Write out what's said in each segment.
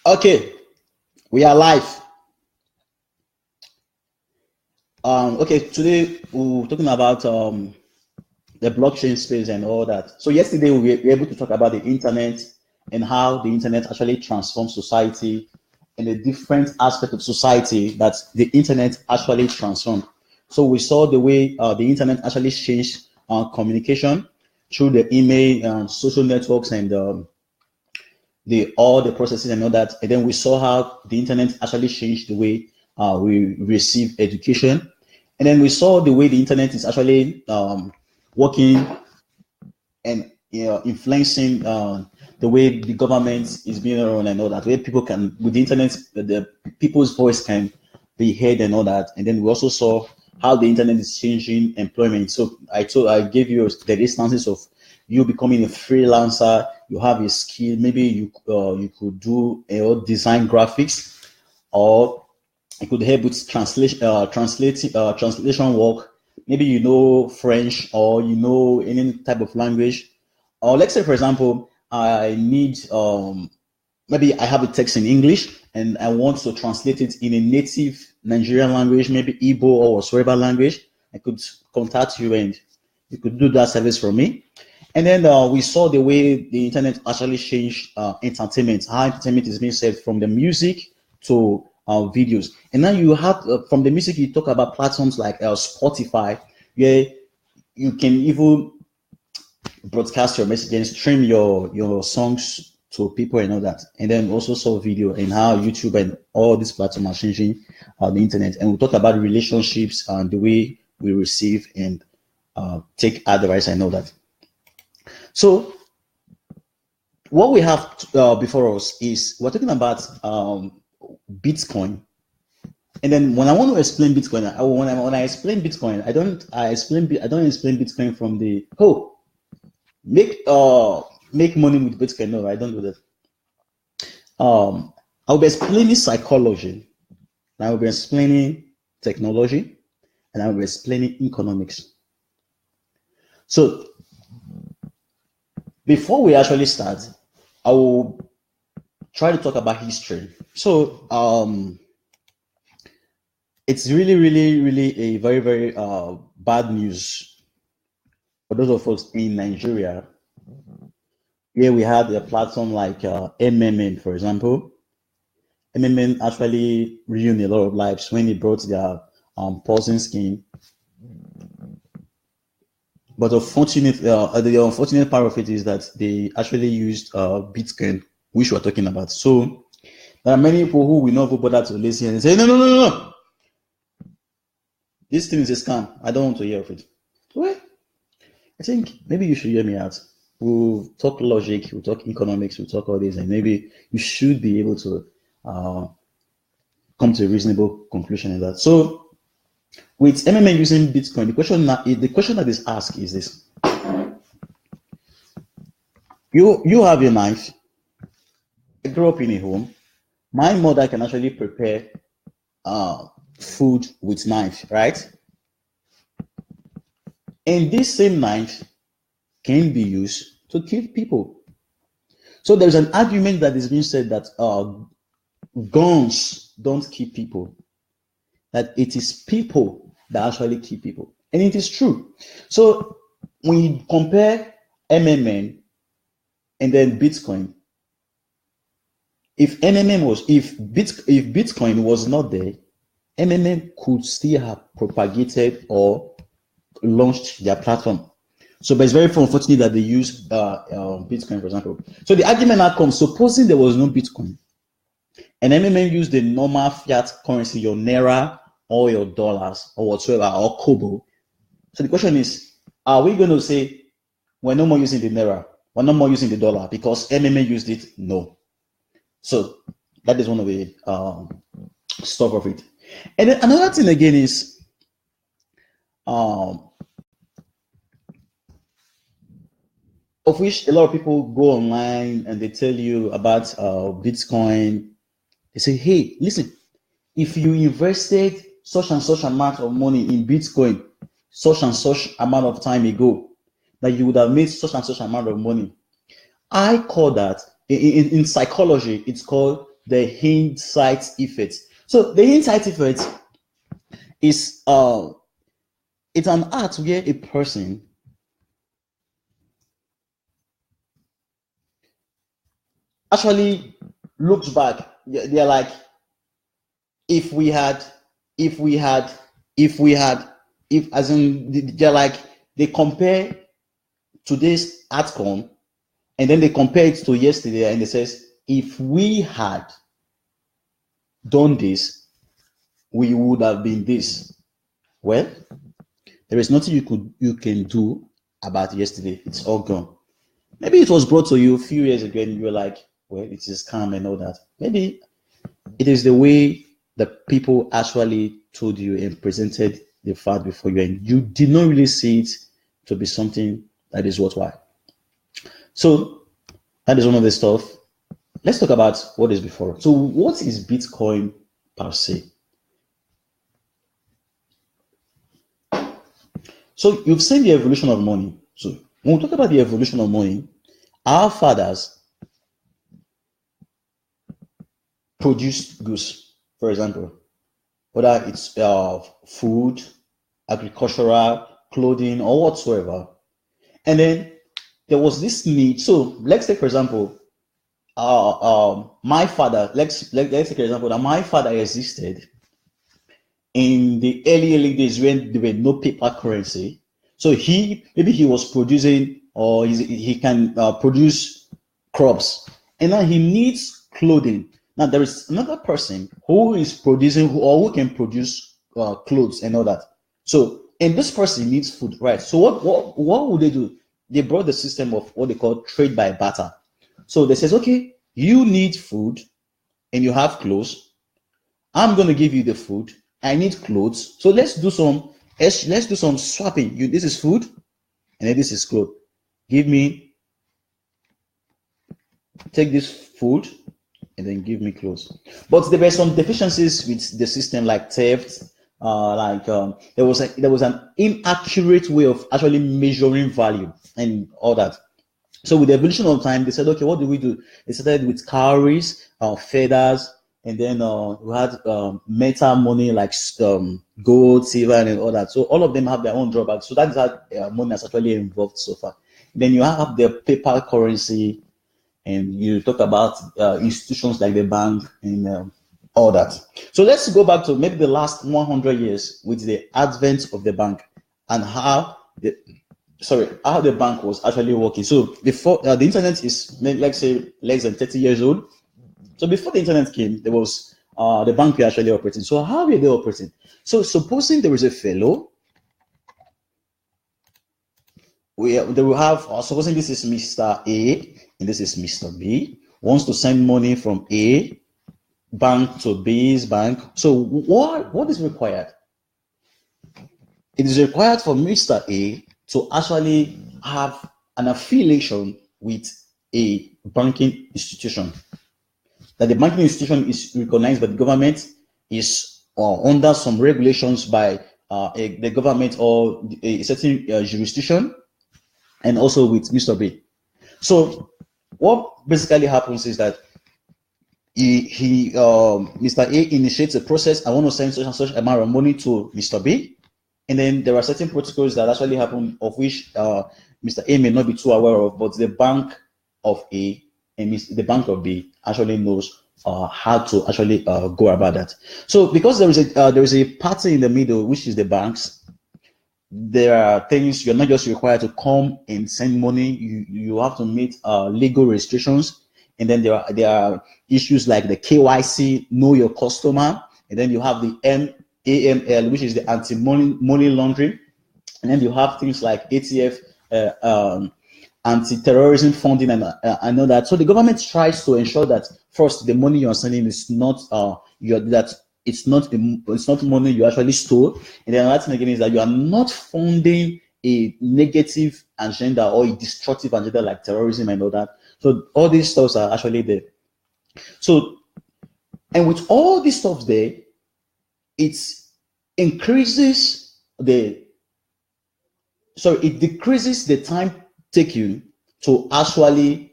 Okay, we are live. Okay, today we're talking about the blockchain space and all that. So yesterday we were able to talk about the internet and how the internet actually transforms society and the different aspects of society that the internet actually transformed. So we saw the way the internet actually changed communication through the email and social networks and the all the processes and all that. And then we saw how the internet actually changed the way we receive education. And then we saw the way the internet is actually working and influencing the way the government is being run and all that. Where people can, with the internet, the people's voice can be heard and all that. And then we also saw how the internet is changing employment. So I gave you the instances of you becoming a freelancer. You have a skill. Maybe you could do design graphics, or it could help with translation work. Maybe you know French or you know any type of language. Or let's say, for example, I need maybe I have a text in English and I want to translate it in a native Nigerian language, maybe Igbo or whatever language. I could contact you and you could do that service for me. And then we saw the way the internet actually changed entertainment, how entertainment is being said from the music to videos. And now you have from the music, you talk about platforms like Spotify, where you can even broadcast your message and stream your songs to people and all that. And then also saw video and how YouTube and all these platforms are changing the internet. And we talk about relationships and the way we receive and take advice and all that. So what we have before us is we're talking about Bitcoin. And then when I want to explain Bitcoin, when I explain Bitcoin, I don't explain Bitcoin from the make money with Bitcoin. No, I don't do that. I'll be explaining psychology, and I'll be explaining technology, and I'll be explaining economics. So before we actually start, I will try to talk about history. So it's really a very bad news for those of us in Nigeria. Here we have a platform like MMN, for example. MMN actually ruined a lot of lives when it brought their pausing scheme. But the unfortunate part of it is that they actually used Bitcoin, which we're talking about. So there are many people who will not go bother to listen and say, no. This thing is a scam. I don't want to hear of it. Well, I think maybe you should hear me out. We'll talk logic, we'll talk economics, we'll talk all this, and maybe you should be able to come to a reasonable conclusion in that. So with MMA using Bitcoin, the question that is asked is this: you have your knife. I grew up in a home. My mother can actually prepare food with knife, right? And this same knife can be used to kill people. So there's an argument that is being said that guns don't kill people, that it is people that actually kill people. And it is true. So when you compare MMN and then Bitcoin, if Bitcoin was not there, MMM could still have propagated or launched their platform. So, but it's very unfortunate that they use Bitcoin, for example. So the argument now comes: supposing there was no Bitcoin, and MMM used the normal fiat currency, your naira or your dollars or whatsoever, or kobo. So the question is: are we going to say we're no more using the naira, we're no more using the dollar because MMM used it? No. So that is one of the stuff of it. And then another thing again is of which a lot of people go online and they tell you about Bitcoin. They say, hey, listen, if you invested such and such amount of money in Bitcoin, such and such amount of time ago, that you would have made such and such amount of money. I call that, in psychology, it's called the hindsight effect. So the hindsight effect is it's an art where a person actually looks back. They're like, if we had, if we had, if we had, if as in they're like they compare today's outcome and then they compare it to yesterday and it says, if we had done this, we would have been this. Well, there is nothing you can do about yesterday. It's all gone. Maybe it was brought to you a few years ago and you were like, well, it is calm and all that. Maybe it is the way the people actually told you and presented the fact before you, and you did not really see it to be something that is worthwhile. So that is one of the stuff. Let's talk about what is before. So what is Bitcoin per se? So you've seen the evolution of money. So when we talk about the evolution of money, our fathers produced goods, for example, whether it's food, agricultural, clothing, or whatsoever. And then there was this need. So let's take, for example, my father. Let's take, for example, that my father existed in the early days when there were no paper currency. So maybe he was producing, or he can produce crops, and now he needs clothing. Now there is another person who is producing or who can produce clothes and all that. So, and this person needs food, right? So what would they do? They brought the system of what they call trade by barter. So they says, okay, you need food and you have clothes. I'm going to give you the food. I need clothes. So let's do some swapping. This is food and then this is clothes. Take this food and then give me clothes. But there were some deficiencies with the system, like theft, there was an inaccurate way of actually measuring value and all that. So with the evolution of time, they said, okay, what do we do? They started with cowries, feathers, and then we had metal money like gold, silver, and all that. So all of them have their own drawbacks. So that is how money has actually evolved so far. Then you have the paper currency, and you talk about institutions like the bank and all that. So let's go back to maybe the last 100 years with the advent of the bank and how the bank was actually working. So before the internet is, let's say, less than 30 years old. So before the internet came, there was the bank were actually operating. So how were they operating? So supposing there is a fellow, they will have, supposing this is Mr. A and this is Mr. B, wants to send money from A bank to B's bank. So what is required? It is required for Mr. A to actually have an affiliation with a banking institution. That the banking institution is recognized by the government, is under some regulations by the government or a certain jurisdiction, and also with Mr. B. So what basically happens is that Mr. A initiates a process. I want to send such and such amount of money to Mr. B, and then there are certain protocols that actually happen, of which Mr. A may not be too aware of, but the bank of A and the bank of B actually knows how to actually go about that. So because there is a party in the middle, which is the banks, there are things you're not just required to come and send money. You have to meet legal restrictions, and then there are issues like the KYC, know your customer, and then you have the AML, which is the anti-money laundering, and then you have things like ATF, anti-terrorism funding, and all that. So the government tries to ensure that first the money you're sending is not it's not money you actually stole, and then another thing again is that you are not funding a negative agenda or a destructive agenda like terrorism and all that. So all these stuffs are actually there. So, and with all these stuff there, it decreases the time taken to actually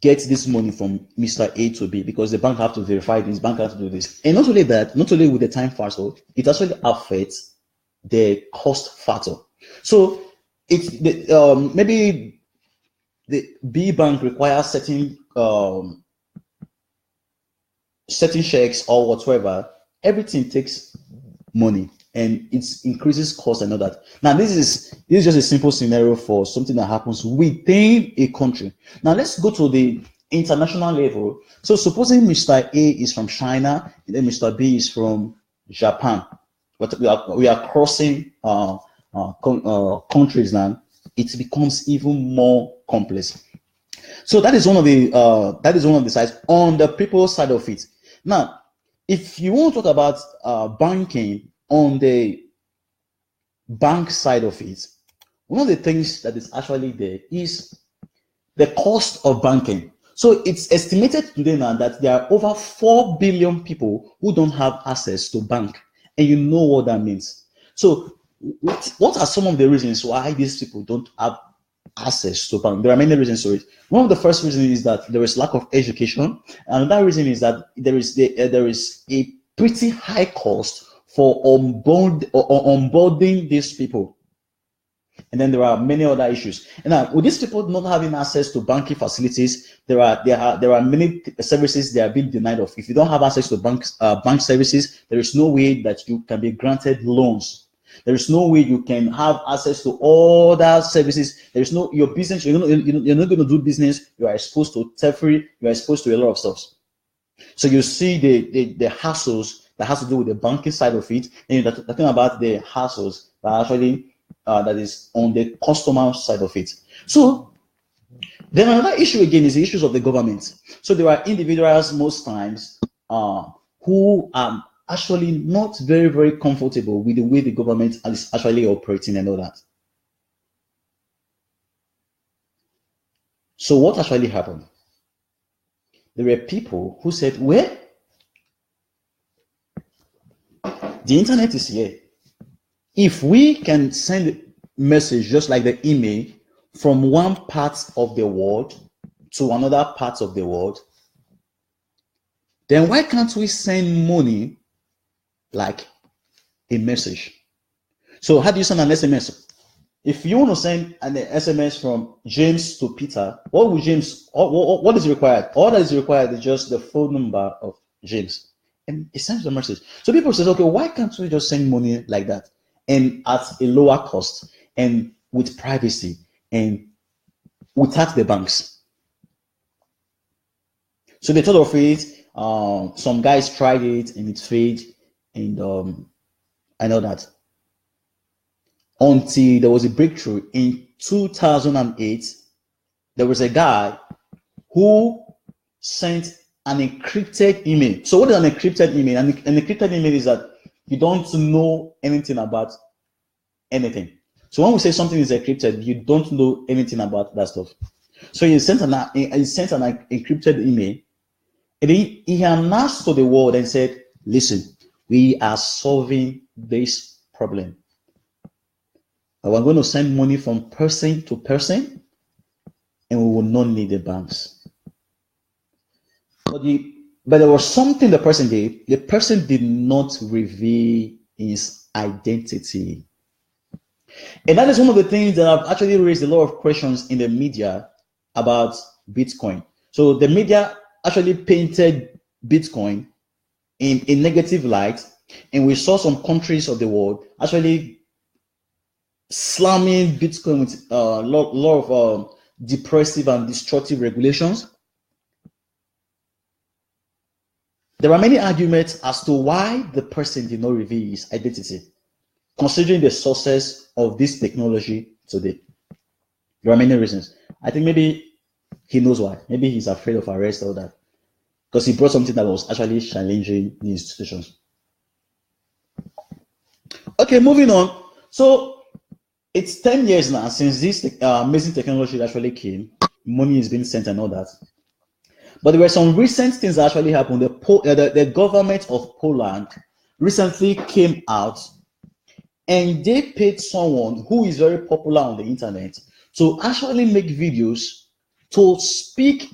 get this money from Mr. A to B, because the bank have to verify this, bank have to do this. And not only that, not only with the time factor, it actually affects the cost factor. So it's maybe the B bank requires certain checks or whatsoever. Everything takes money, and it increases cost and all that. Now, this is just a simple scenario for something that happens within a country. Now, let's go to the international level. So, supposing Mr. A is from China and then Mr. B is from Japan, but we are crossing countries now. It becomes even more complex. So that is one of the sides on the people side of it. Now, if you want to talk about banking on the bank side of it, one of the things that is actually there is the cost of banking. So it's estimated today now that there are over 4 billion people who don't have access to bank, and you know what that means. So what are some of the reasons why these people don't have access to bank? There are many reasons to it. One of the first reasons is that there is lack of education. Another reason is that there is a pretty high cost for onboarding these people. And then there are many other issues. And now, with these people not having access to banking facilities, there are many services they are being denied of. If you don't have access to bank services, there is no way that you can be granted loans. There is no way you can have access to all that services. There is no, your business, you're not going to do business. You are exposed to theft-free. You are exposed to a lot of stuff. So you see the hassles that has to do with the banking side of it. And you're talking about the hassles that actually that is on the customer side of it. So then another issue again is the issues of the government. So there are individuals most times who are actually not very, very comfortable with the way the government is actually operating and all that. So what actually happened? There were people who said, well, the internet is here. If we can send a message just like the email from one part of the world to another part of the world, then why can't we send money like a message? So how do you send an SMS? If you want to send an SMS from James to Peter, what is required? All that is required is just the phone number of James, and it sends the message. So people say, okay, why can't we just send money like that, and at a lower cost, and with privacy, and without the banks? So they thought of it. Some guys tried it, and it failed. And I know that until there was a breakthrough in 2008, there was a guy who sent an encrypted email. So what is an encrypted email? An encrypted email is that you don't know anything about anything. So when we say something is encrypted, you don't know anything about that stuff. So he sent an encrypted email, and he announced to the world and said, listen, we are solving this problem. We're going to send money from person to person, and we will not need the banks. But there was something the person did. The person did not reveal his identity. And that is one of the things that have actually raised a lot of questions in the media about Bitcoin. So the media actually painted Bitcoin in a negative light, and we saw some countries of the world actually slamming Bitcoin with a lot of depressive and destructive regulations. There are many arguments as to why the person did not reveal his identity, considering the success of this technology today. There are many reasons. I think maybe he knows why. Maybe he's afraid of arrest or that, because he brought something that was actually challenging the institutions. Okay, moving on. So it's 10 years now since this amazing technology actually came. Money is being sent and all that. But there were some recent things that actually happened. The government of Poland recently came out, and they paid someone who is very popular on the internet to actually make videos to speak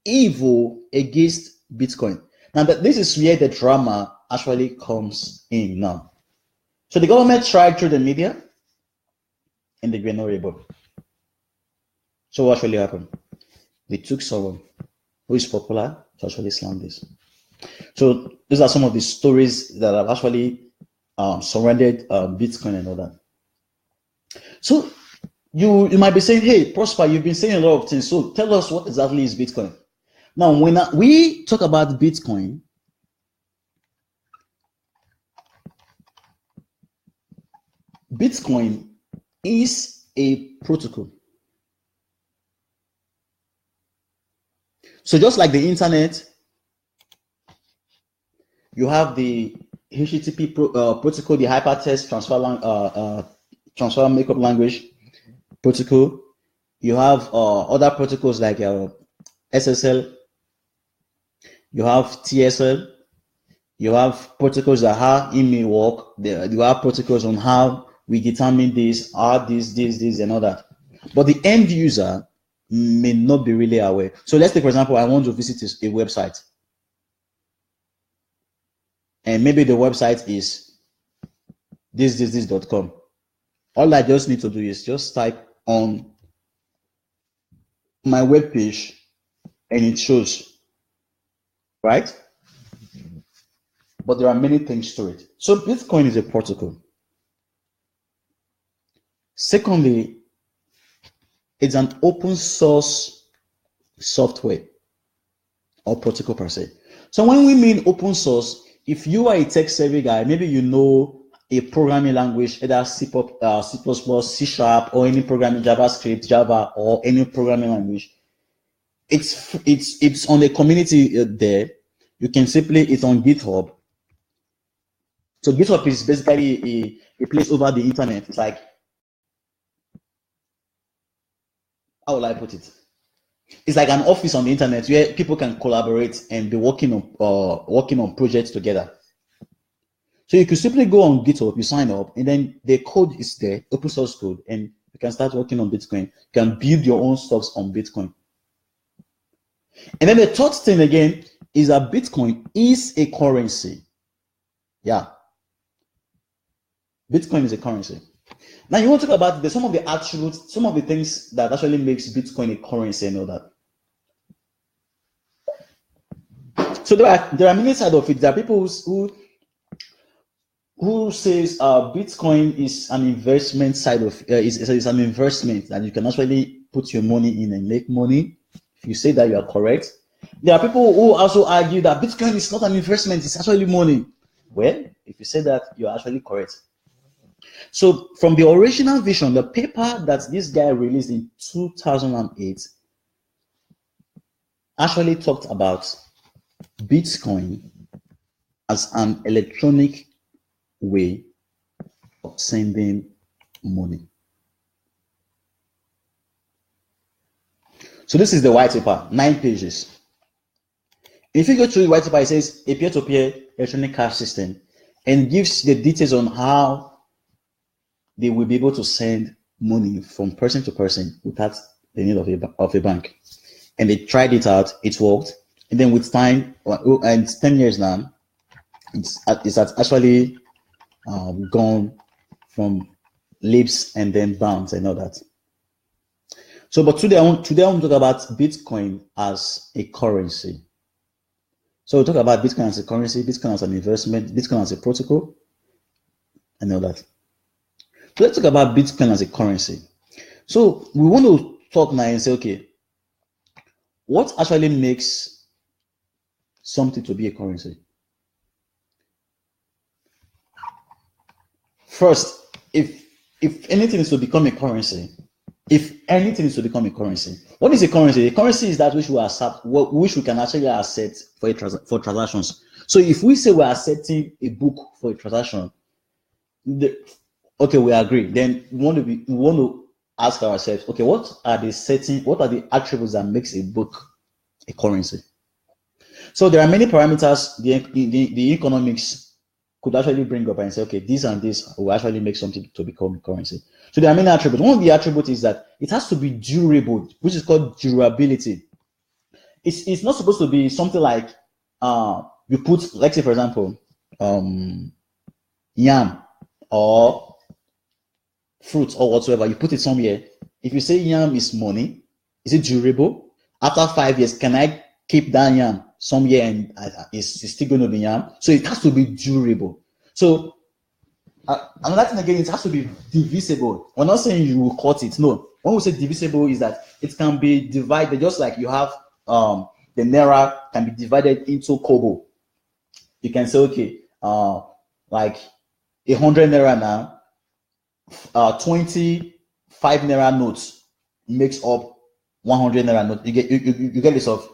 evil against Bitcoin. Now, this is where the drama actually comes in now. So the government tried through the media, and they were not able. So what actually happened? They took someone who is popular to actually slam this. So these are some of the stories that have actually surrounded Bitcoin and all that. So you might be saying, hey, Prosper, you've been saying a lot of things. So tell us what exactly is Bitcoin. Now, when we talk about Bitcoin, Bitcoin is a protocol. So just like the internet, you have the HTTP protocol, the hypertext transfer markup language protocol. You have other protocols like SSL. You have TSL. You have protocols that how it may work. You have protocols on how we determine this, this, and all that. But the end user may not be really aware. So let's take, for example, I want to visit a website. And maybe the website is this.com. All I just need to do is just type on my web page and it shows, right? But there are many things to it. So Bitcoin is a protocol. Secondly, it's an open source software or protocol per se. So when we mean open source, if you are a tech-savvy guy, maybe you know a programming language, either C++, C#, or any programming, JavaScript, Java, or any programming language, it's on the community there. You can simply, it's on GitHub. So GitHub is basically a place over the internet. It's like, how will I put it? It's like an office on the internet where people can collaborate and be working on projects together. So you can simply go on GitHub, you sign up, and then the code is there, open source code, and you can start working on Bitcoin. You can build your own stocks on Bitcoin. And then the third thing again is that Bitcoin is a currency. Yeah. Bitcoin is a currency. Now you want to talk about some of the attributes, some of the things that actually makes Bitcoin a currency and all that. So there are many sides of it. There are people who says Bitcoin is an investment side of is an investment that you can actually put your money in and make money. If you say that, you are correct. There are people who also argue that Bitcoin is not an investment; it's actually money. Well, if you say that, you are actually correct. So from the original vision, the paper that this guy released in 2008 actually talked about Bitcoin as an electronic way of sending money. So this is the white paper, 9 pages. If you go to the white paper, it says a peer-to-peer electronic cash system and gives the details on how they will be able to send money from person to person without the need of a bank. And they tried it out, it worked. And then with time, and it's 10 years now, it's actually gone from lips and then bounce and all that. So, but today I want to talk about Bitcoin as a currency. So we'll talk about Bitcoin as a currency, Bitcoin as an investment, Bitcoin as a protocol, and all that. So let's talk about Bitcoin as a currency. So we want to talk now and say, okay, what actually makes something to be a currency? First, if anything is to become a currency, what is a currency? A currency is that which we accept, which we can actually accept for transactions. So if we say we are accepting a book for a transaction, okay, we agree. Then we want to ask ourselves, okay, what are the attributes that makes a book a currency? So there are many parameters the economics could actually bring up and say, okay, this and this will actually make something to become a currency. So there are many attributes. One of the attributes is that it has to be durable, which is called durability. it's not supposed to be something like you put, let's say for example, yam or fruit or whatsoever, you put it somewhere. If you say yam is money, is it durable? After 5 years, can I keep that yam somewhere and it's still going to be yam? So it has to be durable. So another thing again, it has to be divisible. We're not saying you will cut it. No. When we say divisible is that it can be divided, just like you have the naira can be divided into kobo. You can say, okay, like 100 naira now, 25 naira notes makes up 100 naira notes. You get this off.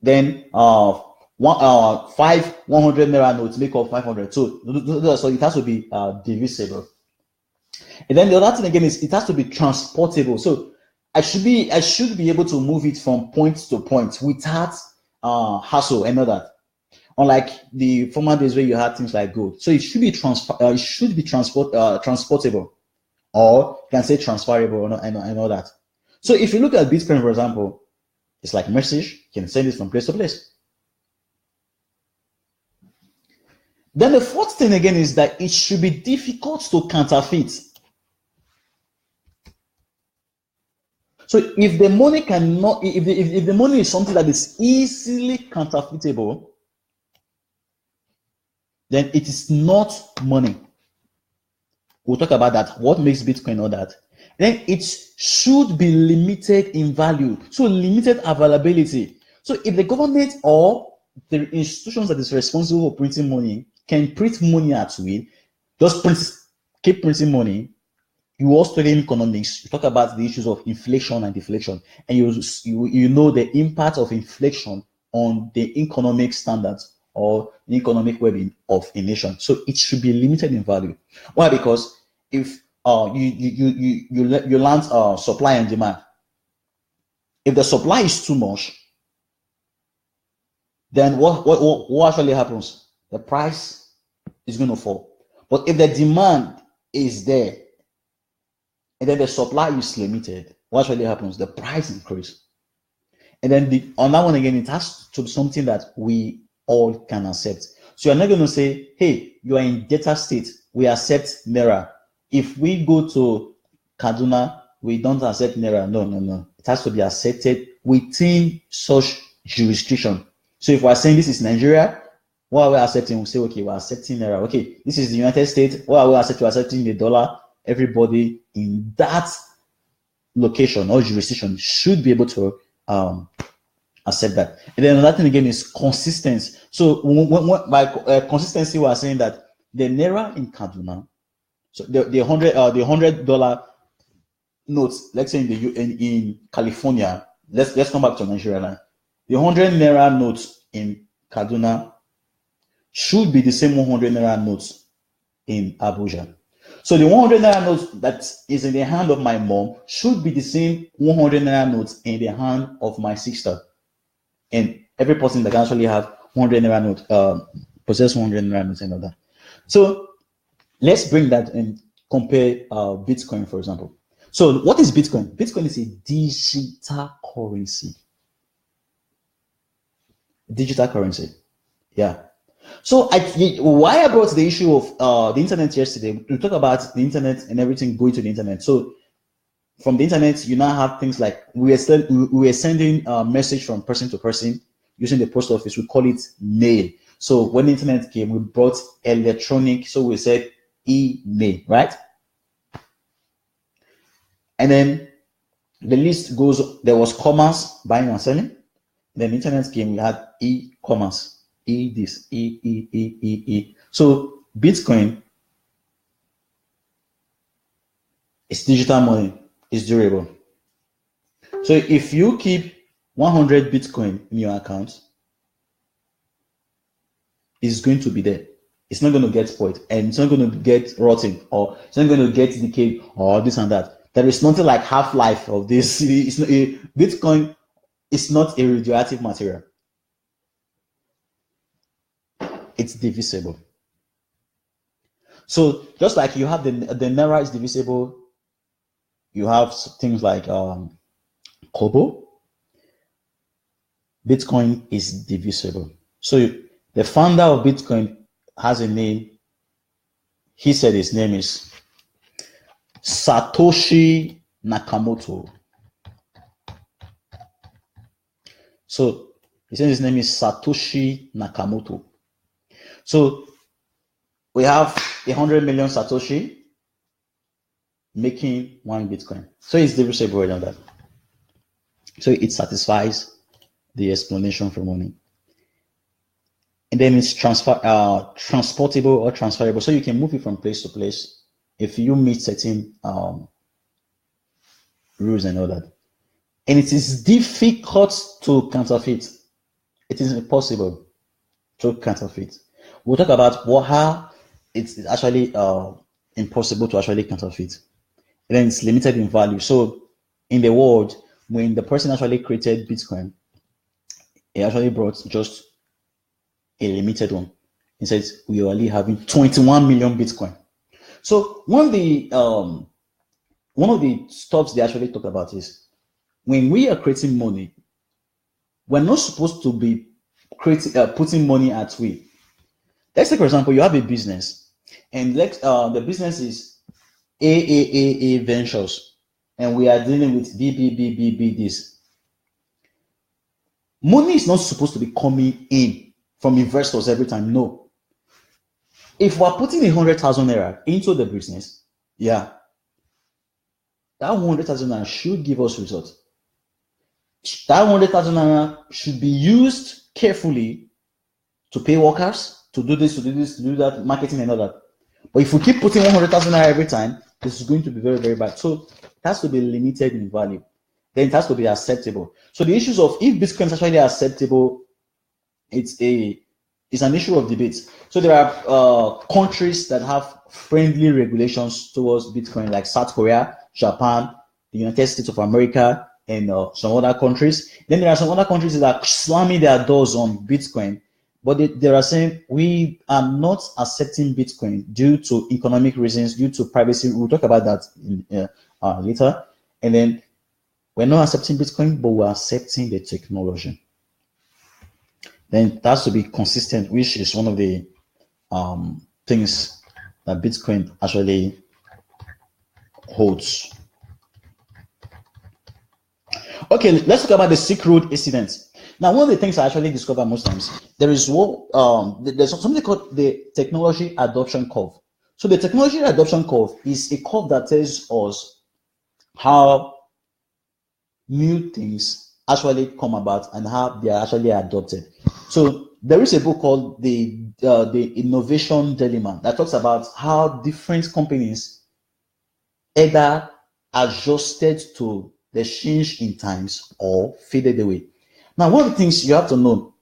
Then 5 100 naira notes make up 500. So it has to be divisible. And then the other thing again is it has to be transportable. So I should be able to move it from point to point without hassle and all that. Unlike the former days where you had things like gold. So it should be transportable, or you can say transferable and all that. So if you look at Bitcoin, for example, it's like message, you can send it from place to place. Then the fourth thing again is that it should be difficult to counterfeit. So if the money cannot, if the money is something that is easily counterfeitable, then it is not money. We'll talk about that. What makes Bitcoin all that? Then it should be limited in value. So limited availability. So if the government or the institutions that is responsible for printing money can print money at will, just keep printing money. You all study economics, you talk about the issues of inflation and deflation, and you know the impact of inflation on the economic standards or the economic well-being of a nation. So it should be limited in value. Why? Because if you learn supply and demand, if the supply is too much, then what actually happens? The price is going to fall. But if the demand is there, and then the supply is limited, what actually happens? The price increases. And then on that one again, it has to be something that we all can accept. So you're not going to say, hey, you are in Delta State, we accept Naira. If we go to Kaduna, we don't accept Naira. No. It has to be accepted within such jurisdiction. So if we're saying this is Nigeria, what are we accepting? We'll say, okay, we're accepting Naira. Okay, this is the United States, what are we accepting? We're accepting the dollar. Everybody in that location or jurisdiction should be able to accept that. And then another thing again is consistency. So by consistency, we are saying that the Naira in Kaduna, so the $100 notes, let's say in California, let's come back to Nigeria now. The 100 Naira notes in Kaduna should be the same 100 Naira notes in Abuja. So the 100 Naira notes that is in the hand of my mom should be the same 100 Naira notes in the hand of my sister. And every person that can actually have 100 Naira notes, possess 100 Naira notes and all that. So let's bring that and compare Bitcoin, for example. So what is Bitcoin? Bitcoin is a digital currency. Digital currency. Yeah. So why I brought the issue of the internet yesterday, we talk about the internet and everything going to the internet. So from the internet, you now have things like we are sending a message from person to person using the post office. We call it mail. So when the internet came, we brought electronic. So we said email, right? And then the list goes, there was commerce, buying and selling. Then the internet came, we had e-commerce. This. So Bitcoin is digital money, it's durable. So if you keep 100 Bitcoin in your account, it's going to be there. It's not going to get spoiled, and it's not going to get rotten, or it's not going to get decayed, or this and that. There is nothing like half-life of this. Bitcoin is not a radioactive material. It's divisible. So just like you have the Naira is divisible, you have things like Kobo, Bitcoin is divisible. So the founder of Bitcoin has a name. He said his name is Satoshi Nakamoto. So he said his name is Satoshi Nakamoto. So we have 100 million Satoshi making one Bitcoin. So it's divisible on that. So it satisfies the explanation for money. And then it's transportable or transferable. So you can move it from place to place if you meet certain rules and all that. And it is difficult to counterfeit. It is impossible to counterfeit. We'll talk about how it's actually impossible to actually counterfeit. And then it's limited in value. So in the world, when the person actually created Bitcoin, he actually brought just a limited one. He says we are only having 21 million Bitcoin. So one of the stuff they actually talk about is when we are creating money, we're not supposed to be putting money at will. Let's say, for example, you have a business, and the business is AAA Ventures, and we are dealing with BBBBB this. Money is not supposed to be coming in from investors every time. No. If we're putting 100,000 naira into the business, yeah, that 100,000 naira should give us results. That 100,000 naira should be used carefully to pay workers, to do this, to do this, to do that, marketing and all that. But if we keep putting 100,000 naira every time, this is going to be very, very bad. So it has to be limited in value. Then it has to be acceptable. So the issues of if Bitcoin is actually acceptable, it's an issue of debate. So there are countries that have friendly regulations towards Bitcoin, like South Korea, Japan, the United States of America, and some other countries. Then there are some other countries that are slamming their doors on Bitcoin, but they are saying we are not accepting Bitcoin due to economic reasons, due to privacy. We'll talk about that later. And then we're not accepting Bitcoin, but we're accepting the technology. Then it has to be consistent, which is one of the things that Bitcoin actually holds. Okay, let's talk about the Silk Road incident. Now, one of the things I actually discover most times, there's something called the technology adoption curve. So the technology adoption curve is a curve that tells us how new things actually come about and how they are actually adopted. So there is a book called the Innovation Dilemma that talks about how different companies either adjusted to the change in times or faded away. Now, one of the things you have to know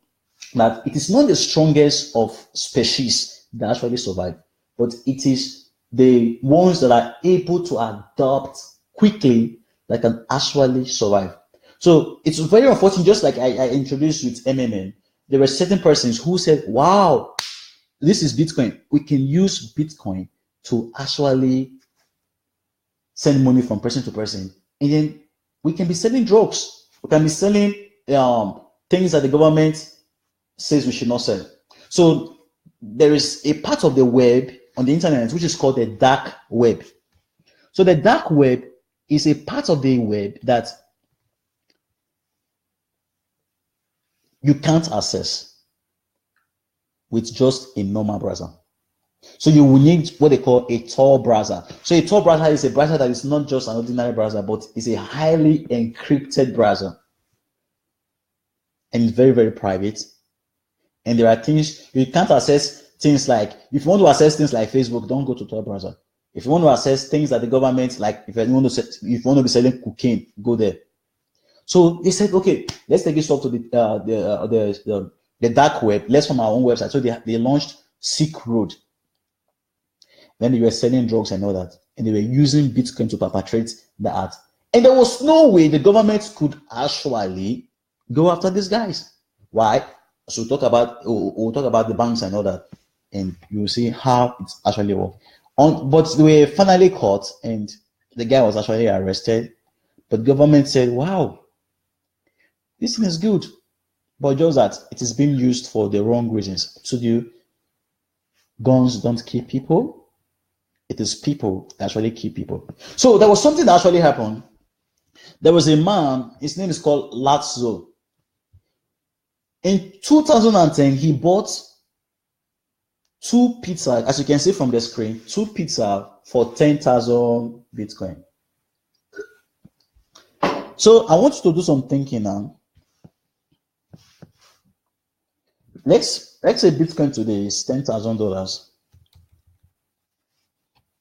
that it is not the strongest of species that actually survive, but it is the ones that are able to adapt quickly that can actually survive. So it's very unfortunate, just like I introduced with MMM, there were certain persons who said, wow, this is Bitcoin. We can use Bitcoin to actually send money from person to person. And then we can be selling drugs. We can be selling things that the government says we should not sell. So there is a part of the web on the internet which is called the dark web. So the dark web is a part of the web that you can't access with just a normal browser. So you will need what they call a Tor browser. So a Tor browser is a browser that is not just an ordinary browser, but it's a highly encrypted browser. And it's very, very private. And there are things you can't access, things like, if you want to access things like Facebook, don't go to Tor browser. If you want to access things that the government, like if you want to be selling cocaine, go there. So they said, okay, let's take this up to the dark web. Let's from our own website. So they launched Silk Road. Then they were selling drugs and all that, and they were using Bitcoin to perpetrate the act. And there was no way the government could actually go after these guys. Why? So we'll talk about the banks and all that, and you'll see how it's actually worked. But they were finally caught, and the guy was actually arrested. But government said, wow, this thing is good. but just that it is being used for the wrong reasons. So guns don't kill people. It is people that actually kill people. So there was something that actually happened. There was a man, his name is called Lazzo. In 2010, he bought 2 pizza, as you can see from the screen, 2 pizza for 10,000 Bitcoin. So I want you to do some thinking now. Let's say Bitcoin today is $10,000.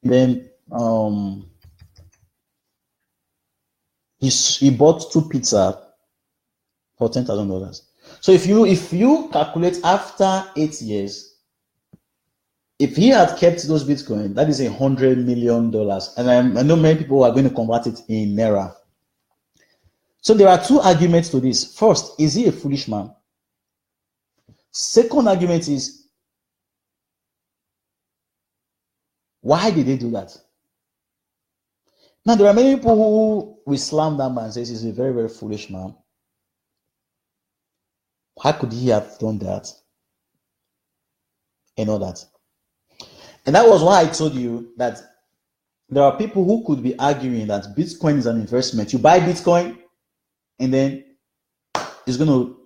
Then he bought 2 pizza for $10,000. So if you calculate after 8 years, if he had kept those Bitcoin, that is $100 million. And I know many people are going to convert it in Naira. So there are 2 arguments to this. First, is he a foolish man? Second argument is, why did they do that? Now, there are many people who will slam that man and say he's a very, very foolish man. How could he have done that? And all that. And that was why I told you that there are people who could be arguing that Bitcoin is an investment. You buy Bitcoin and then it's going to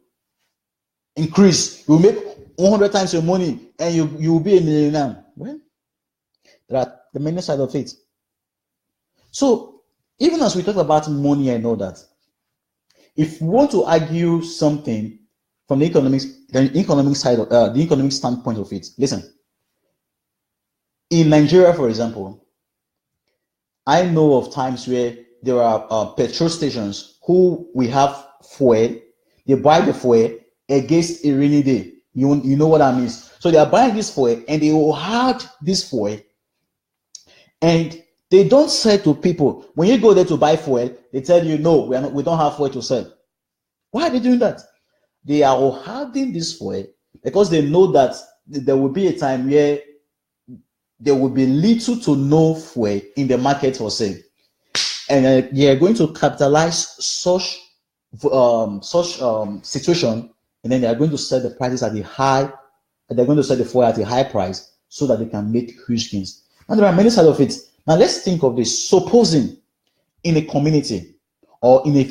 increase. You will make 100 times your money and you will be a millionaire. Well, there are the many sides of it. So even as we talk about money and all that, if we want to argue something from the economic side of the economic standpoint of it, listen. In Nigeria, for example, I know of times where there are petrol stations who we have fuel. They buy the fuel against a rainy day. You know what I mean? So they are buying this fuel and they will have this fuel, and they don't sell to people. When you go there to buy fuel, they tell you, no, we don't have fuel to sell. Why are they doing that? They are holding this fuel because they know that there will be a time where there will be little to no fuel in the market for sale, and they are going to capitalize such situation, and then they are going to sell the prices at the high. They're going to sell the fuel at a high price so that they can make huge gains. And there are many sides of it. Now let's think of this. Supposing in a community or in a